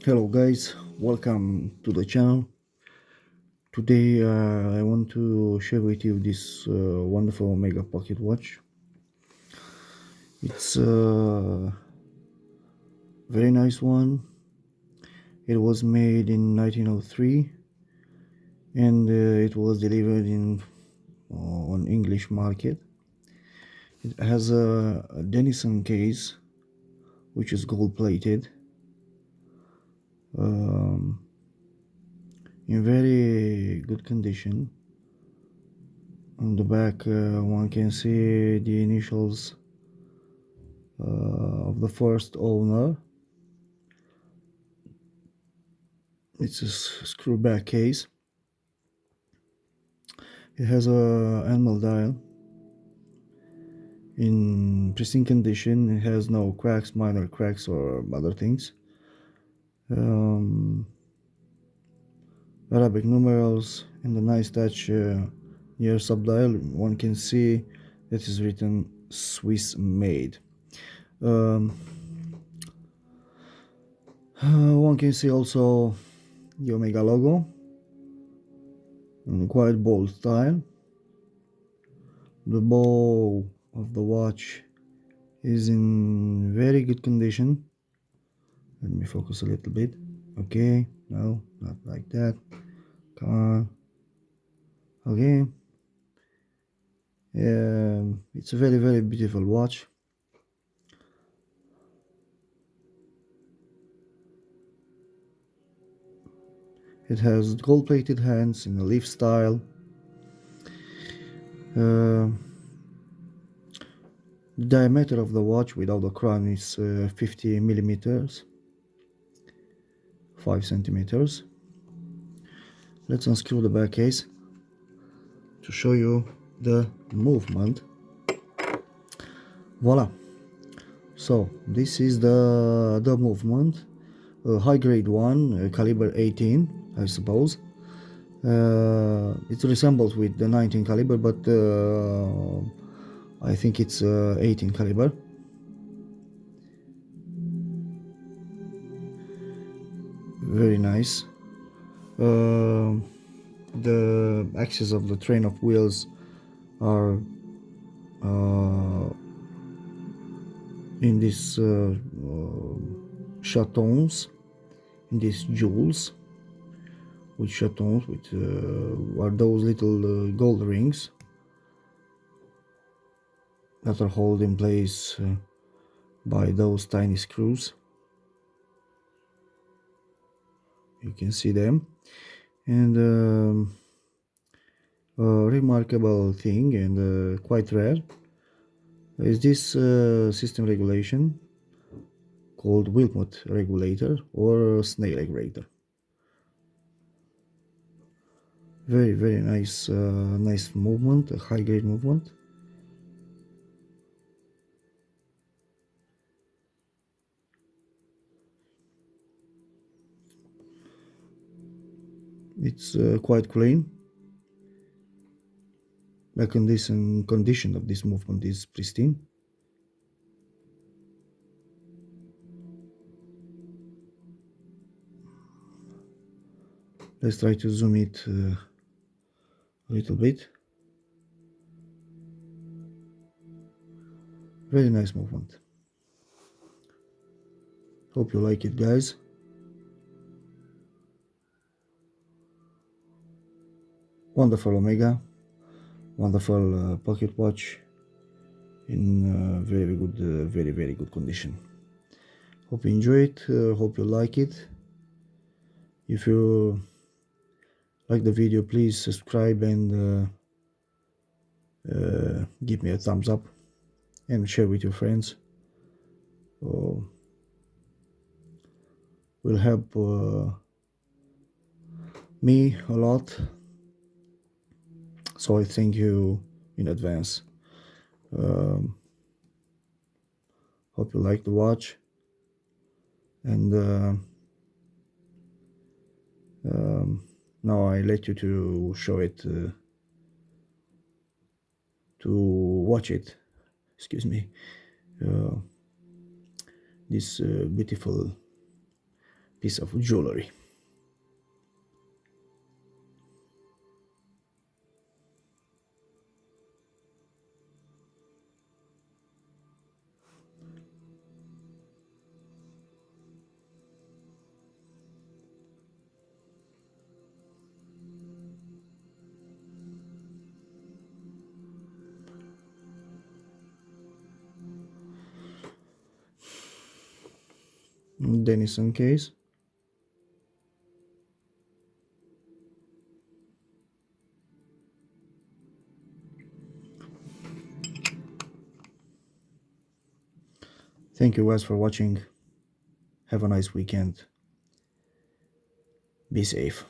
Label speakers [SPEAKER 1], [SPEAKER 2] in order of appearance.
[SPEAKER 1] Hello guys, welcome to the channel. Today I want to share with you this wonderful Omega Pocket Watch. It's a very nice one. It was made in 1903 and it was delivered in on English market. It has a Dennison case which is gold plated, um, in very good condition. On the back one can see the initials of the first owner. It's a screw back case. It has a animal dial in pristine condition. It has no cracks, minor cracks or other things. Arabic numerals and a nice touch near subdial. One can see that is written Swiss made. One can see also the Omega logo in quite bold style. The bow of the watch is in very good condition. Let me focus a little bit. Okay, no, not like that. Come on. Okay. It's a very beautiful watch. It has gold-plated hands in a leaf style. The diameter of the watch without the crown is 50 millimeters, 5 centimeters. Let's unscrew the back case to show you the movement. Voila. So this is the movement, high grade one, caliber 18, I suppose. It resembles with the 19 caliber, but I think it's 18 caliber. Very nice. The axis of the train of wheels are in these chatons, in these jewels, with chatons, with are those little gold rings that are held in place by those tiny screws. You can see them. And a remarkable thing and quite rare is this system regulation called Wilmot regulator or snail regulator. Very nice, nice movement, a high grade movement. It's quite clean. The condition of this movement is pristine. Let's try to zoom it a little bit. Very nice movement. Hope you like it, guys. Wonderful Omega, wonderful pocket watch in very good, very good condition. Hope you enjoy it. Hope you like it. If you like the video, please subscribe and give me a thumbs up and share with your friends. Will help me a lot, so I thank you in advance. Hope you like the watch, and now I let you to show it, to watch it, excuse me, this beautiful piece of jewelry. Dennison case. Thank you guys for watching. Have a nice weekend. Be safe.